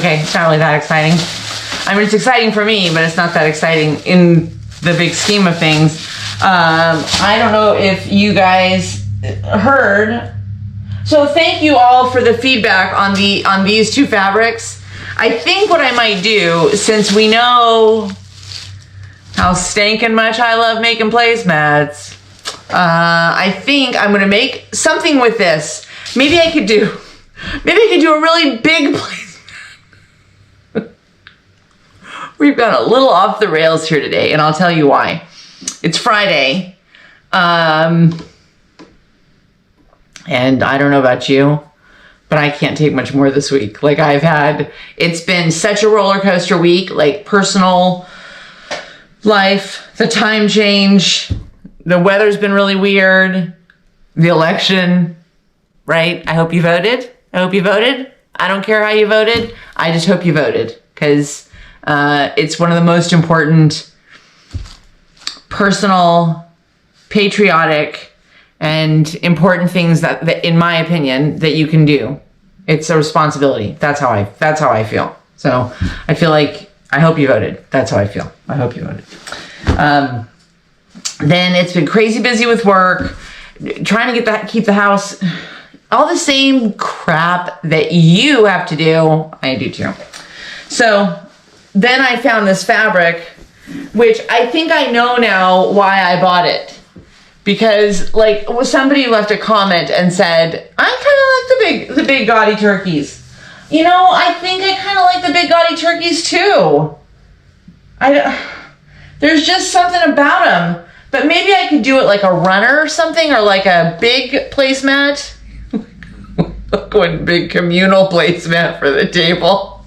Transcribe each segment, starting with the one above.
Okay, it's not really that exciting. I mean, it's exciting for me, but it's not that exciting in the big scheme of things. I don't know if you guys heard. So thank you all for the feedback on these two fabrics. I think what I might do, since we know how stinking much I love making placemats, I think I'm gonna make something with this. Maybe I could do a really big placemat. We've gone a little off the rails here today, and I'll tell you why. It's Friday, and I don't know about you, but I can't take much more this week. Like it's been such a roller coaster week, like personal life, the time change, the weather's been really weird, the election, right? I hope you voted. I don't care how you voted. I just hope you voted, because it's one of the most important personal, patriotic, and important things that in my opinion, that you can do. It's a responsibility. That's how I feel. So I feel like, I hope you voted. That's how I feel. I hope you voted. Then it's been crazy busy with work, trying to keep the house, all the same crap that you have to do, I do too. So then I found this fabric, which I think I know now why I bought it. Because like somebody left a comment and said, I kind of like the big gaudy turkeys. You know, I think I kind of like the big gaudy turkeys too. There's just something about them. But maybe I could do it like a runner or something, or like a big placemat. Going big communal placemat for the table.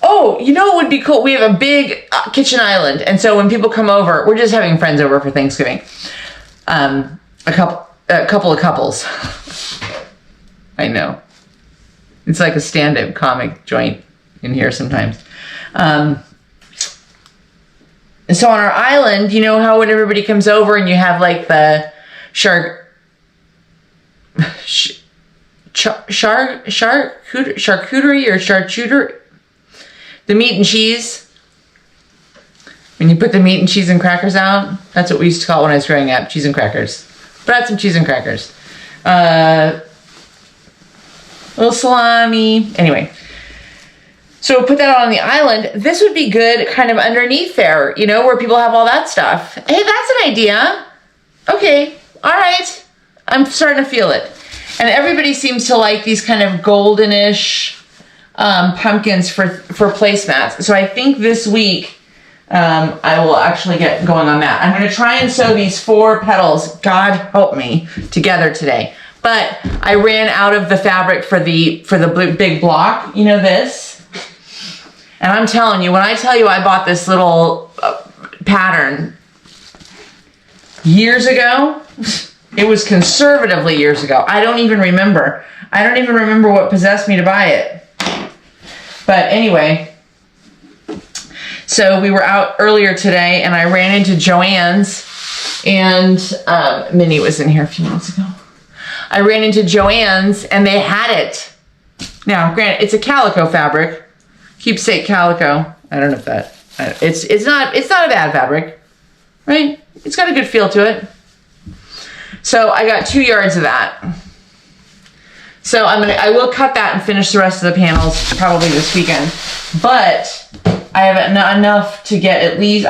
Oh, you know what would be cool? We have a big kitchen island. And so when people come over, we're just having friends over for Thanksgiving. A couple of couples. I know. It's like a stand-up comic joint in here sometimes. So on our island, you know how when everybody comes over and you have like the charcuterie or charcuterie, the meat and cheese. When you put the meat and cheese and crackers out, that's what we used to call it when I was growing up, cheese and crackers. But I had some cheese and crackers. Little salami. Anyway. So put that on the island. This would be good kind of underneath there, you know, where people have all that stuff. Hey, that's an idea. Okay. All right. I'm starting to feel it. And everybody seems to like these kind of goldenish pumpkins for placemats. So I think this week I will actually get going on that. I'm going to try and sew these 4 petals, God help me, together today. But I ran out of the fabric for the big block, you know, this. And I'm telling you, when I tell you I bought this little pattern years ago, it was conservatively years ago. I don't even remember what possessed me to buy it. But anyway, so we were out earlier today and I ran into Joann's, and Minnie was in here a few minutes ago. I ran into Joann's and they had it. Now, granted, it's a calico fabric. Keepsake calico. I don't know if that, it's not a bad fabric, right? It's got a good feel to it. So I got 2 yards of that. So I will cut that and finish the rest of the panels probably this weekend. But I have enough to get at least,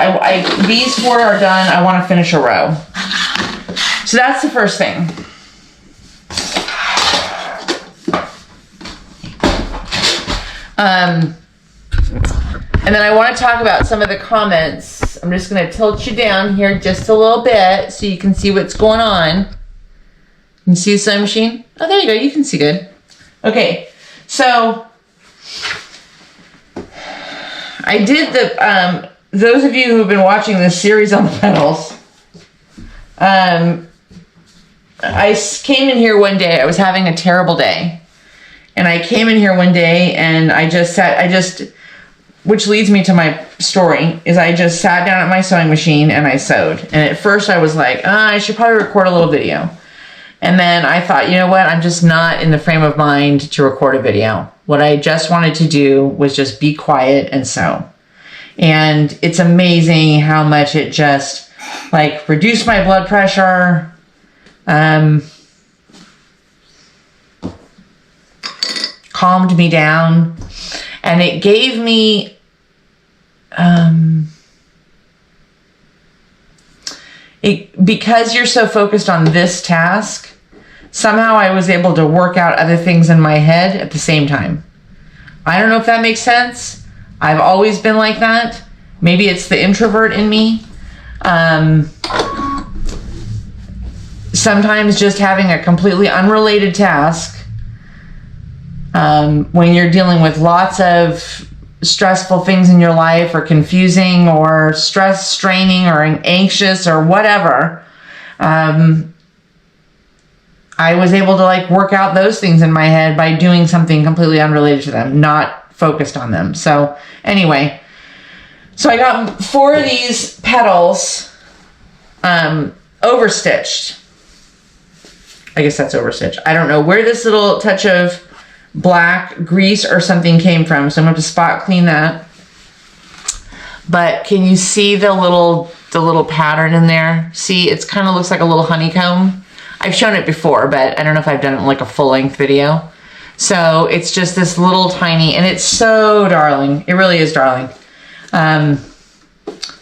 these 4 are done. I want to finish a row. So that's the first thing. And then I want to talk about some of the comments. I'm just going to tilt you down here just a little bit so you can see what's going on. You can see the sewing machine? Oh, there you go. You can see good. Okay. So I did those of you who have been watching this series on the petals, I came in here one day. I was having a terrible day. And I came in here one day and which leads me to my story, is I just sat down at my sewing machine and I sewed. And at first I was like, I should probably record a little video. And then I thought, you know what? I'm just not in the frame of mind to record a video. What I just wanted to do was just be quiet and sew. And it's amazing how much it just like reduced my blood pressure. Calmed me down. And it gave me because you're so focused on this task, somehow I was able to work out other things in my head at the same time. I don't know if that makes sense. I've always been like that. Maybe it's the introvert in me. Sometimes just having a completely unrelated task, when you're dealing with lots of stressful things in your life, or confusing, or straining, or anxious, or whatever, I was able to like work out those things in my head by doing something completely unrelated to them, not focused on them. So anyway, so I got 4 of these petals overstitched. I guess that's overstitched. I don't know where this little touch of black grease or something came from, so I'm going to spot clean that. But can you see the little pattern in there? See, it's kind of looks like a little honeycomb. I've shown it before, but I don't know if I've done it in like a full-length video. So it's just this little tiny, and it's so darling. It really is darling. But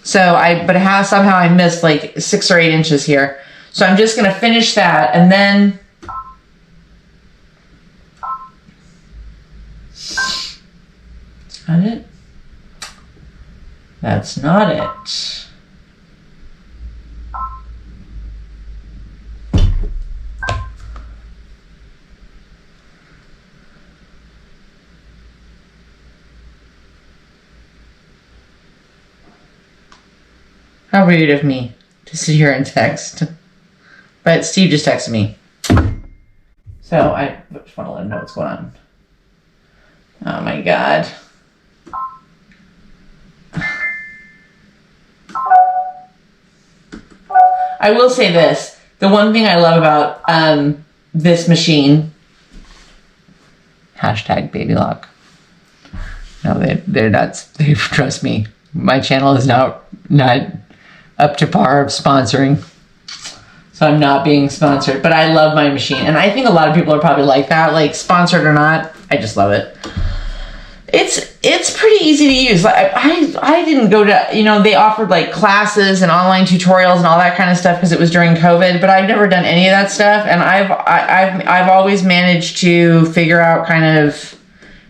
somehow I missed like 6 or 8 inches here. So I'm just going to finish that, and then that's not it. That's not it. How rude of me to sit here and text. But Steve just texted me. So I just want to let him know what's going on. Oh my God. I will say this. The one thing I love about this machine, hashtag baby lock. No, they're nuts. They trust me. My channel is not up to par of sponsoring. So I'm not being sponsored, but I love my machine. And I think a lot of people are probably like that, like sponsored or not. I just love it. It's pretty easy to use. I didn't go to, they offered like classes and online tutorials and all that kind of stuff because it was during COVID, but I've never done any of that stuff. And I've always managed to figure out kind of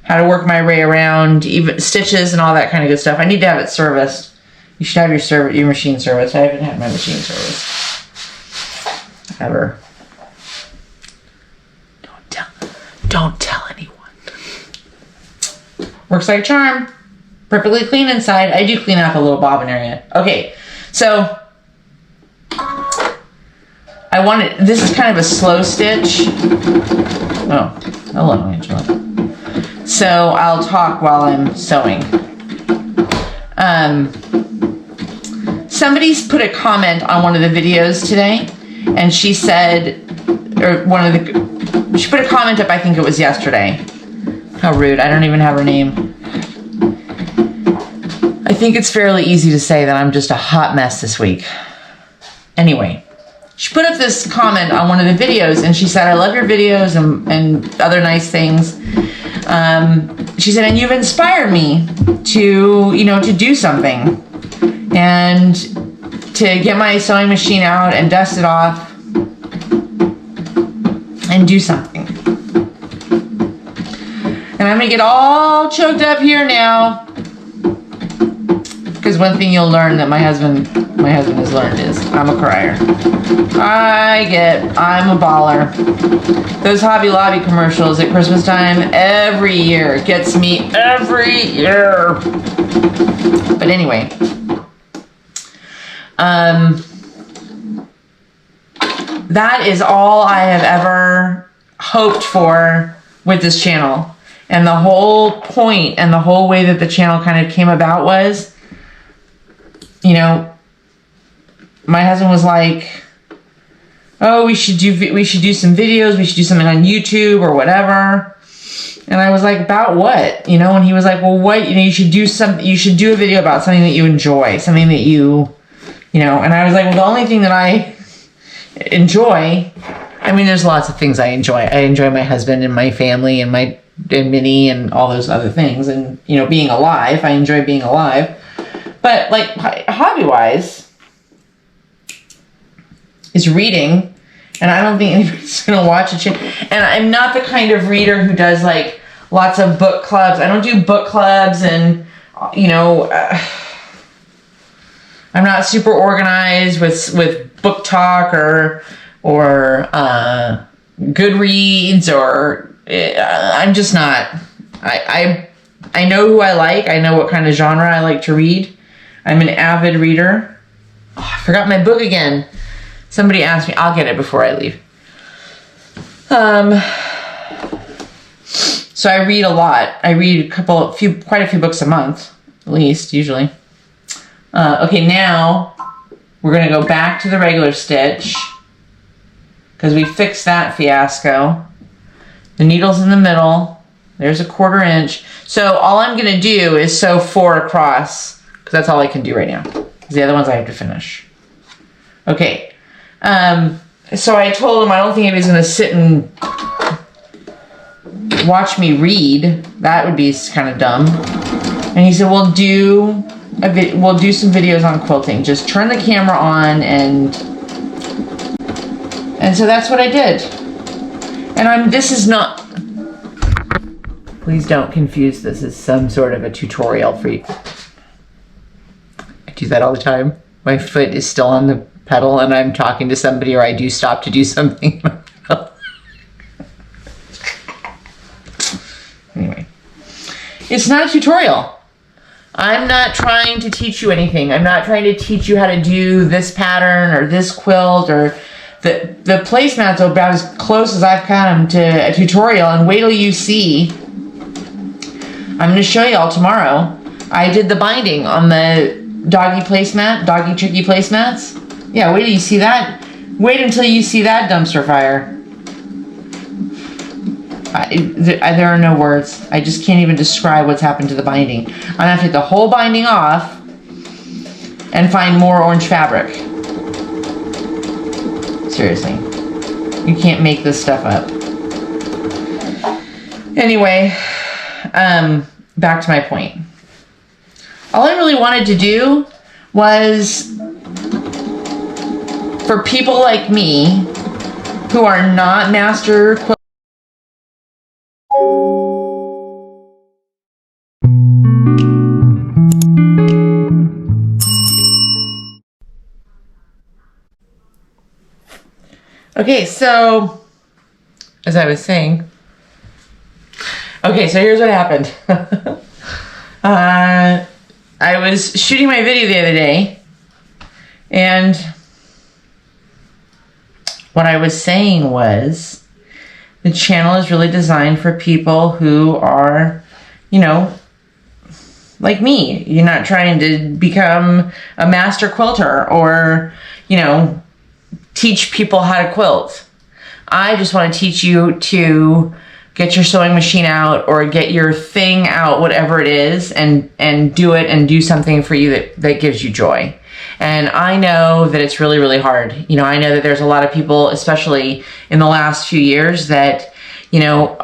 how to work my way around, even stitches and all that kind of good stuff. I need to have it serviced. You should have your machine serviced. I haven't had my machine serviced ever. Don't tell anyone. Works like a charm. Perfectly clean inside. I do clean out the little bobbin area. Okay, so this is kind of a slow stitch. Oh, hello, Angela. So I'll talk while I'm sewing. Somebody's put a comment on one of the videos today, and she said, she put a comment up, I think it was yesterday. How rude, I don't even have her name. I think it's fairly easy to say that I'm just a hot mess this week. Anyway, she put up this comment on one of the videos, and she said, I love your videos and other nice things. She said, and you've inspired me to, to do something and to get my sewing machine out and dust it off and do something. And I'm gonna get all choked up here now, because one thing you'll learn that my husband has learned is I'm a crier. I'm a baller. Those Hobby Lobby commercials at Christmas time every year gets me every year. But anyway, that is all I have ever hoped for with this channel. And the whole point and the whole way that the channel kind of came about was, my husband was like, oh, we should do some videos. We should do something on YouTube or whatever. And I was like, about what? You know, and he was like, well, what? You know, you should do a video about something that you enjoy, something that you know. And I was like, well, the only thing that I enjoy, I mean, there's lots of things I enjoy. I enjoy my husband and my family and Minnie and all those other things. And, you know, being alive, I enjoy being alive. But like hobby-wise is reading. And I don't think anybody's going to watch it. And I'm not the kind of reader who does like lots of book clubs. I don't do book clubs and, you know, I'm not super organized with book talk or Goodreads or I'm just not. I know who I like. I know what kind of genre I like to read. I'm an avid reader. Oh, I forgot my book again. Somebody asked me. I'll get it before I leave. So I read a lot. I read quite a few books a month, at least, usually. Okay, now we're going to go back to the regular stitch because we fixed that fiasco. The needle's in the middle. There's a 1/4 inch. So all I'm going to do is sew 4 across because that's all I can do right now. The other ones I have to finish. Okay. So I told him I don't think anybody's going to sit and watch me read. That would be kind of dumb. And he said, we'll do some videos on quilting. Just turn the camera on and so that's what I did. And this is not, please don't confuse this as some sort of a tutorial for you. I do that all the time. My foot is still on the pedal and I'm talking to somebody or I do stop to do something. Anyway, it's not a tutorial. I'm not trying to teach you anything. I'm not trying to teach you how to do this pattern or this quilt or the placemat's about as close as I've come to a tutorial, and wait till you see. I'm going to show you all tomorrow. I did the binding on the doggy placemat, doggy tricky placemats. Yeah, wait till you see that. Wait until you see that dumpster fire. There are no words. I just can't even describe what's happened to the binding. I'm going to have to take the whole binding off and find more orange fabric. Seriously. You can't make this stuff up. Anyway, back to my point. All I really wanted to do was for people like me who are not master quilters. Okay, so as I was saying, okay, so here's what happened. I was shooting my video the other day, and what I was saying was the channel is really designed for people who are, you know, like me. You're not trying to become a master quilter or, you know, teach people how to quilt. I just want to teach you to get your sewing machine out or get your thing out, whatever it is, and do it and do something for you that gives you joy. And I know that it's really, really hard. You know, I know that there's a lot of people, especially in the last few years, that, you know,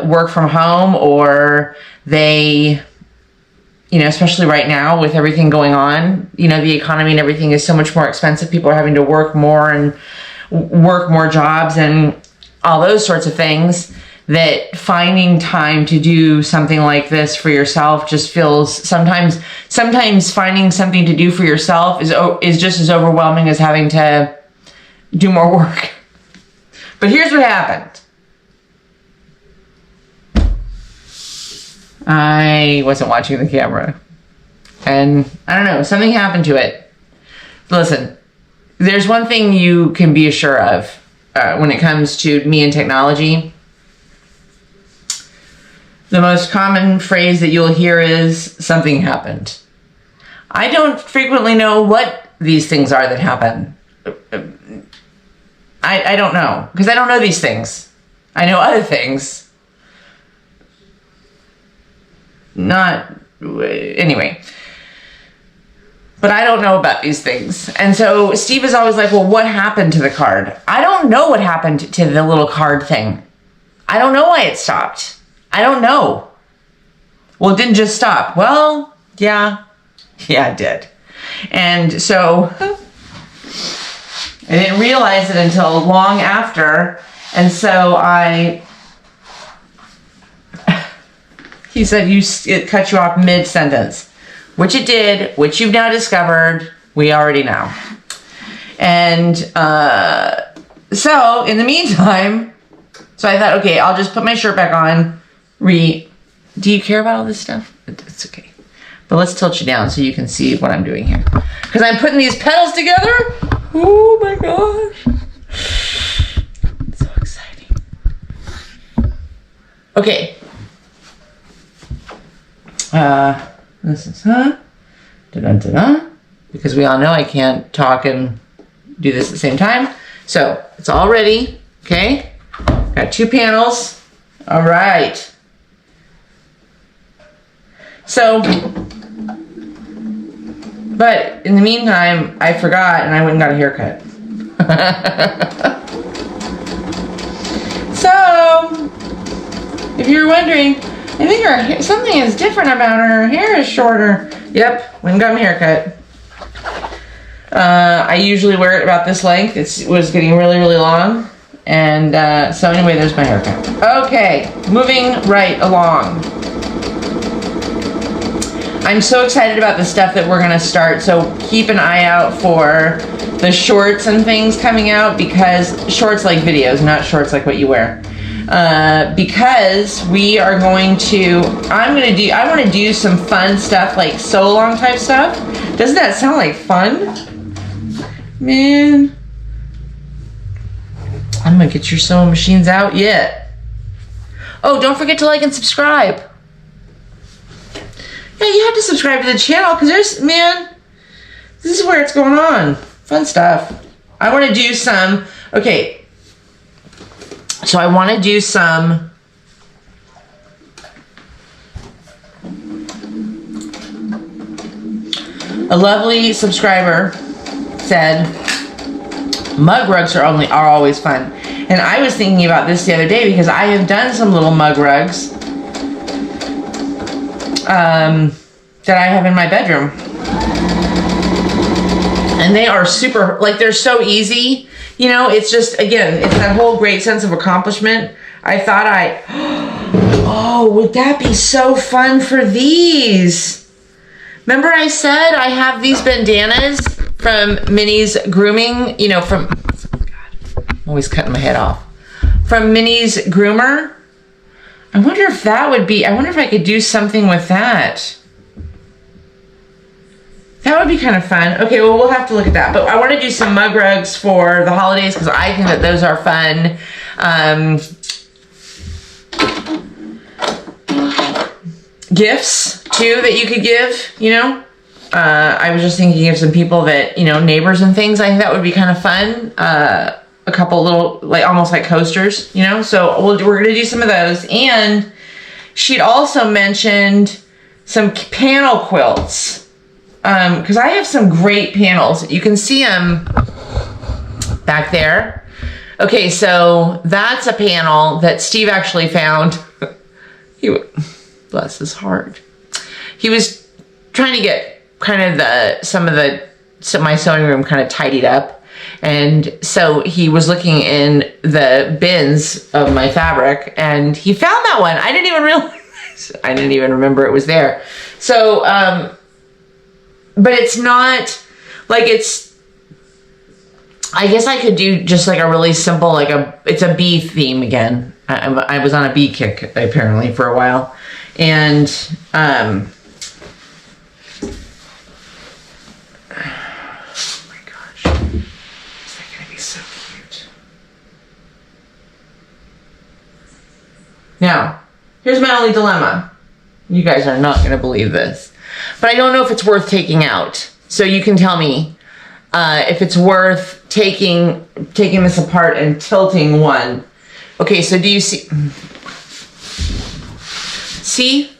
work from home, or they, you know, especially right now with everything going on, you know, the economy and everything is so much more expensive. People are having to work more and work more jobs and all those sorts of things, that finding time to do something like this for yourself just feels sometimes finding something to do for yourself is just as overwhelming as having to do more work. But here's what happened. I wasn't watching the camera, and I don't know, something happened to it. Listen, there's one thing you can be sure of when it comes to me and technology. The most common phrase that you'll hear is, something happened. I don't frequently know what these things are that happen. I don't know, because I don't know these things. I know other things. Anyway. But I don't know about these things. And so Steve is always like, well, what happened to the card? I don't know what happened to the little card thing. I don't know why it stopped. I don't know. Well, it didn't just stop. Well, yeah. Yeah, it did. And so I didn't realize it until long after. And so he said, it cut you off mid-sentence. Which it did, which you've now discovered, we already know. And so, in the meantime, so I thought, okay, I'll just put my shirt back on. Do you care about all this stuff? It's okay. But let's tilt you down so you can see what I'm doing here. Because I'm putting these petals together. Oh my gosh. So exciting. Okay. This is, because we all know I can't talk and do this at the same time. So, it's all ready, okay? Got 2 panels. All right. So, but in the meantime, I forgot and I went and got a haircut. So, if you're wondering, I think her hair, something is different about her. Her hair is shorter. Yep, went and got my haircut. I usually wear it about this length. It was getting really, really long. And so anyway, there's my haircut. Okay, moving right along. I'm so excited about the stuff that we're going to start. So keep an eye out for the shorts and things coming out, because shorts like videos, not shorts like what you wear. Because we are going to, I want to do some fun stuff, like sew along type stuff. Doesn't that sound like fun? Man. I'm going to get your sewing machines out yet. Oh, don't forget to like and subscribe. Yeah, you have to subscribe to the channel, because this is where it's going on. Fun stuff. I want to do some, okay. So I want to do some a lovely subscriber said mug rugs are always fun. And I was thinking about this the other day because I have done some little mug rugs that I have in my bedroom. And they are super, like, they're so easy. You know, it's just, again, it's that whole great sense of accomplishment. I thought oh, would that be so fun for these? Remember I said I have these bandanas from Minnie's Grooming, you know, from, God, I'm always cutting my head off. From Minnie's Groomer. I wonder if that would be, I wonder if I could do something with that. That would be kind of fun. Okay, well, we'll have to look at that. But I want to do some mug rugs for the holidays because I think that those are fun. Gifts, too, that you could give, you know. I was just thinking of some people that, you know, neighbors and things. I think that would be kind of fun. A couple little, like, almost like coasters, you know. So we're going to do some of those. And she'd also mentioned some panel quilts. Because I have some great panels. You can see them back there. Okay, so that's a panel that Steve actually found. Bless his heart. He was trying to get kind of my sewing room kind of tidied up. And so he was looking in the bins of my fabric and he found that one. I didn't even realize, I didn't even remember it was there. So, but it's not, like, it's, I guess I could do just like a really simple, like it's a bee theme again. I was on a bee kick apparently for a while. And, oh my gosh, is that gonna be so cute? Now, here's my only dilemma. You guys are not gonna believe this. But I don't know if it's worth taking out. So you can tell me if it's worth taking this apart and tilting one. Okay, so do you see? See?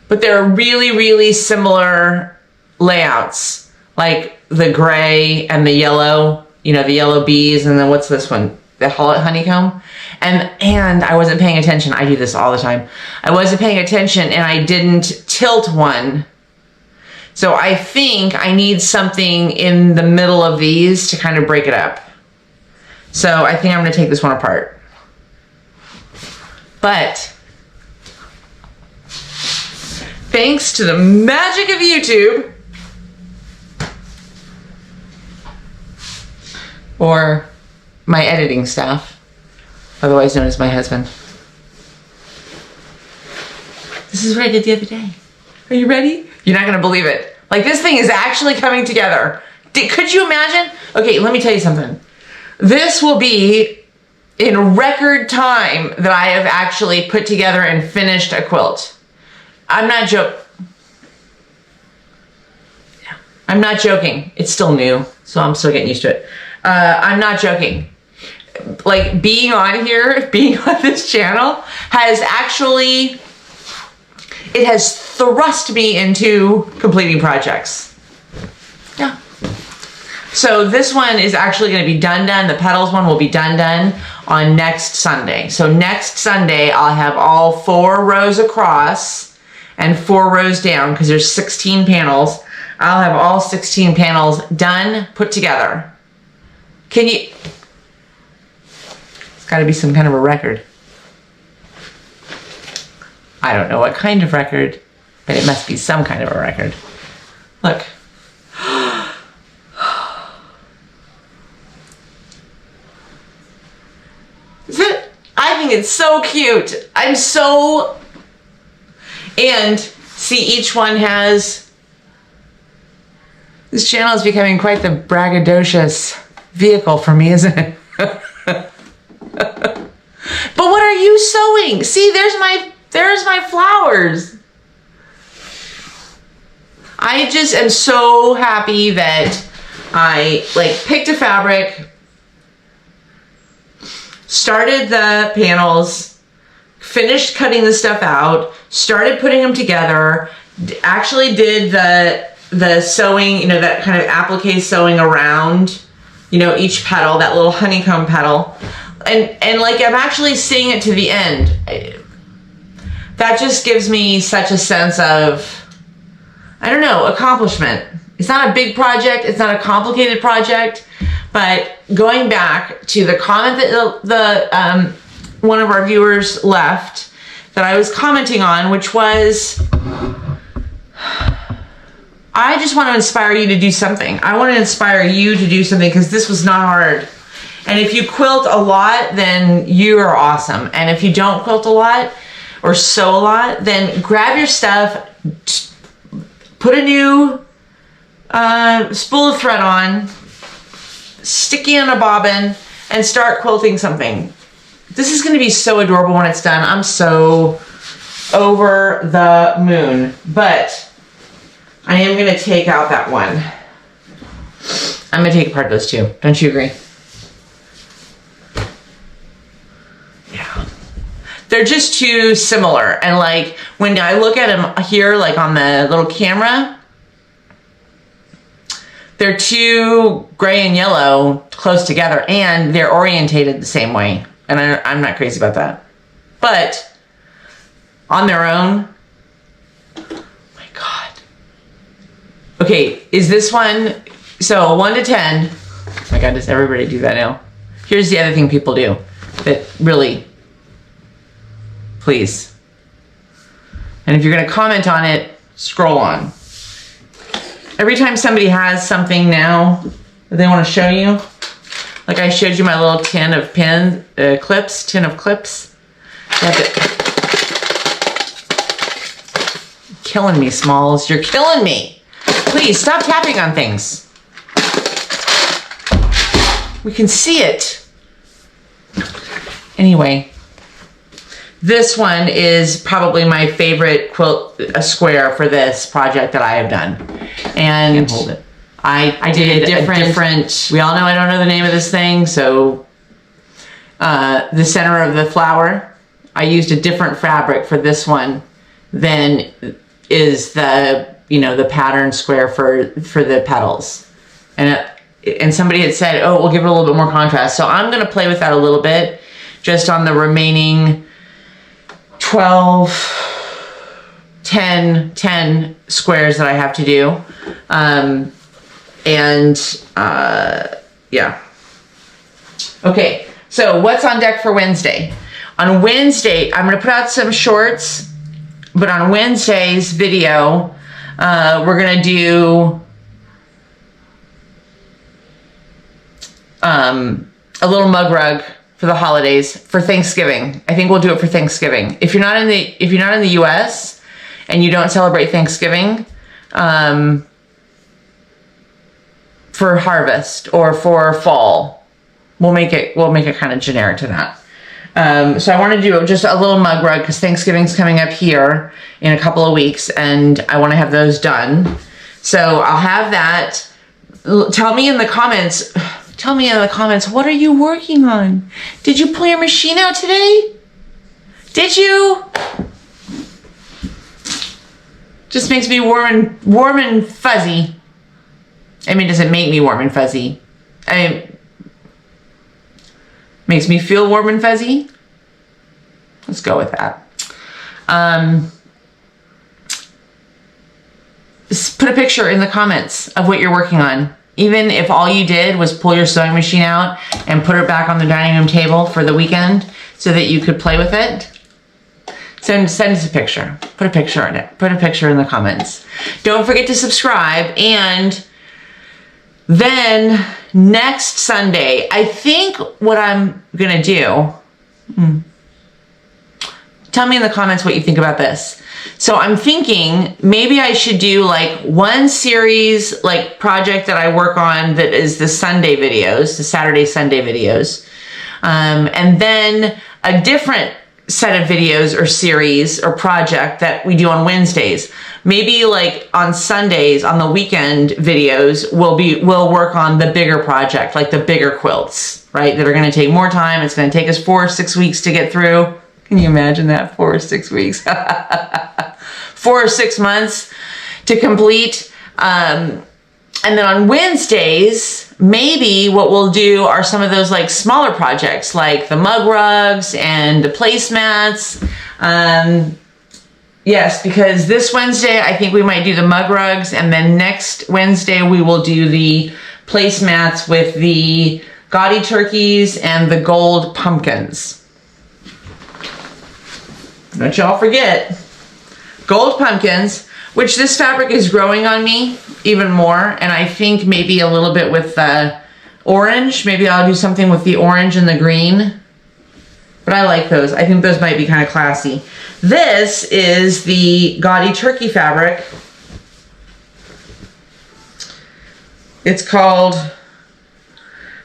But they're really, really similar layouts. Like the gray and the yellow, you know, the yellow bees, and then what's this one? The honeycomb. And I wasn't paying attention. I do this all the time. I wasn't paying attention and I didn't tilt one. So I think I need something in the middle of these to kind of break it up. So I think I'm going to take this one apart. But thanks to the magic of YouTube, or my editing staff, otherwise known as my husband. This is what I did the other day. Are you ready? You're not gonna believe it. Like, this thing is actually coming together. Could you imagine? Okay, let me tell you something. This will be in record time that I have actually put together and finished a quilt. I'm not joking. It's still new, so I'm still getting used to it. I'm not joking. Like, being on here, being on this channel has actually, it has thrust me into completing projects. Yeah. So this one is actually going to be done. The Petals one will be done on next Sunday. So next Sunday, I'll have all 4 rows across and 4 rows down, because there's 16 panels. I'll have all 16 panels done, put together. Can you... It's got to be some kind of a record. I don't know what kind of record, but it must be some kind of a record. Look. Is it? I think it's so cute. I'm so... And see, each one has... This channel is becoming quite the braggadocious vehicle for me, isn't it? But what are you sewing? See, there's my flowers. I just am so happy that I picked a fabric, started the panels, finished cutting the stuff out, started putting them together, actually did the sewing, you know, that kind of applique sewing around, you know, each petal, that little honeycomb petal. And like, I'm actually seeing it to the end. That just gives me such a sense of, I don't know, accomplishment. It's not a big project. It's not a complicated project. But going back to the comment that one of our viewers left that I was commenting on, which was, I just want to inspire you to do something. I want to inspire you to do something, because this was not hard. And if you quilt a lot, then you are awesome. And if you don't quilt a lot or sew a lot, then grab your stuff, put a new spool of thread on, stick it on a bobbin, and start quilting something. This is going to be so adorable when it's done. I'm so over the moon. But I am going to take out that one. I'm going to take apart those two. Don't you agree? Yeah. They're just too similar. And like, when I look at them here, like on the little camera, they're too gray and yellow close together, and they're orientated the same way. And I'm not crazy about that. But on their own, my God. Okay, is this one, so 1 to 10. Oh my God, does everybody do that now? Here's the other thing people do that really, please. And if you're gonna comment on it, scroll on. Every time somebody has something now that they wanna show you, like I showed you my little tin of clips. You have to, killing me, Smalls, you're killing me. Please, stop tapping on things. We can see it. Anyway, this one is probably my favorite quilt square for this project that I have done. And hold it. I did a different, we all know I don't know the name of this thing, so the center of the flower, I used a different fabric for this one than is the, you know, the pattern square for the petals. And somebody had said, oh, we'll give it a little bit more contrast. So I'm going to play with that a little bit, just on the remaining 12, 10 squares that I have to do. Yeah. Okay, so what's on deck for Wednesday? On Wednesday, I'm going to put out some shorts, but on Wednesday's video, we're going to do a little mug rug for the holidays for Thanksgiving. I think we'll do it for Thanksgiving. If you're not in the US and you don't celebrate Thanksgiving, for harvest or for fall, we'll make it kind of generic to that. So I want to do just a little mug rug because Thanksgiving's coming up here in a couple of weeks and I want to have those done. So I'll have that. Tell me in the comments, what are you working on? Did you pull your machine out today? Did you? Just makes me warm and fuzzy. I mean, does it make me warm and fuzzy? Makes me feel warm and fuzzy? Let's go with that. Put a picture in the comments of what you're working on. Even if all you did was pull your sewing machine out and put it back on the dining room table for the weekend so that you could play with it. Send us a picture. Put a picture in it. Put a picture in the comments. Don't forget to subscribe. And then next Sunday, I think what I'm going to do, tell me in the comments what you think about this. So I'm thinking maybe I should do like one series, like project that I work on that is the Sunday videos, the Saturday, Sunday videos. And then a different set of videos or series or project that we do on Wednesdays. Maybe like on Sundays, on the weekend videos, we'll work on the bigger project, like the bigger quilts, right? That are going to take more time. It's going to take us 4 or 6 weeks to get through. Can you imagine that? 4 or 6 weeks. 4 or 6 months to complete. And then on Wednesdays, maybe what we'll do are some of those like smaller projects, like the mug rugs and the placemats. Yes, because this Wednesday, I think we might do the mug rugs. And then next Wednesday, we will do the placemats with the gaudy turkeys and the gold pumpkins. Don't y'all forget, gold pumpkins, which this fabric is growing on me even more. And I think maybe a little bit with the orange. Maybe I'll do something with the orange and the green. But I like those. I think those might be kind of classy. This is the gaudy turkey fabric. It's called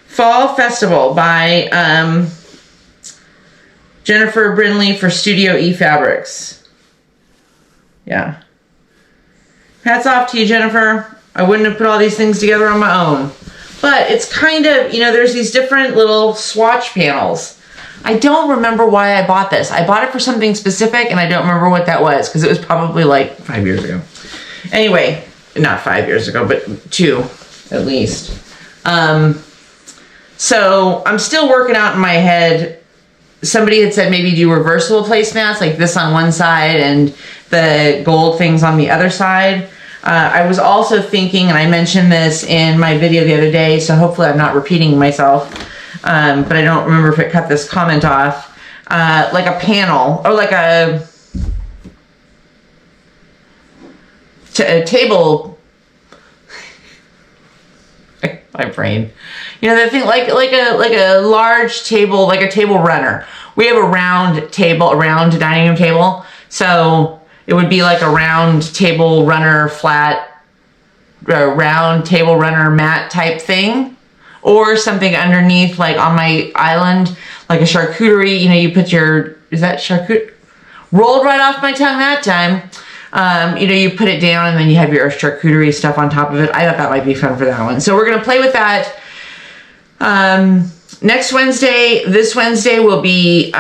Fall Festival by Jennifer Brinley for Studio E Fabrics. Yeah. Hats off to you, Jennifer. I wouldn't have put all these things together on my own. But it's kind of, you know, there's these different little swatch panels. I don't remember why I bought this. I bought it for something specific, and I don't remember what that was, because it was probably like 5 years ago. Anyway, not 5 years ago, but 2 at least. So I'm still working out in my head. Somebody had said maybe do reversible placemats, like this on one side and the gold things on the other side. I was also thinking, and I mentioned this in my video the other day, so hopefully I'm not repeating myself, but I don't remember if it cut this comment off, like a panel, or like a table, my brain, you know, the thing, like a large table, like a table runner. We have a round table, a round dining room table, so it would be like a round table runner flat, round table runner mat type thing, or something underneath, like on my island, like a charcuterie. You know, you put your, is that charcuterie? Rolled right off my tongue that time. You know, you put it down and then you have your charcuterie stuff on top of it. I thought that might be fun for that one. So we're going to play with that. Next Wednesday, this Wednesday will be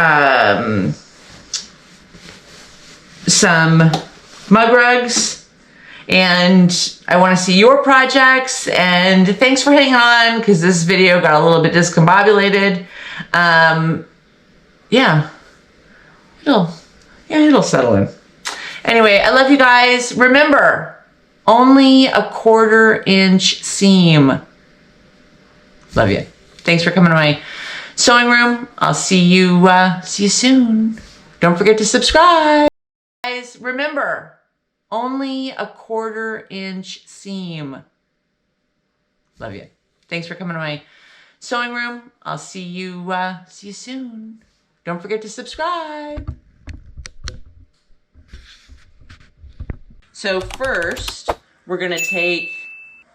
some mug rugs. And I want to see your projects. And thanks for hanging on, because this video got a little bit discombobulated. Yeah, it'll settle in. Anyway, I love you guys. Remember, only a 1/4 inch seam. Love you. Thanks for coming to my sewing room. I'll see you soon. Don't forget to subscribe. Guys, remember, only a 1/4 inch seam. Love you. Thanks for coming to my sewing room. I'll see you soon. Don't forget to subscribe. So first, we're gonna take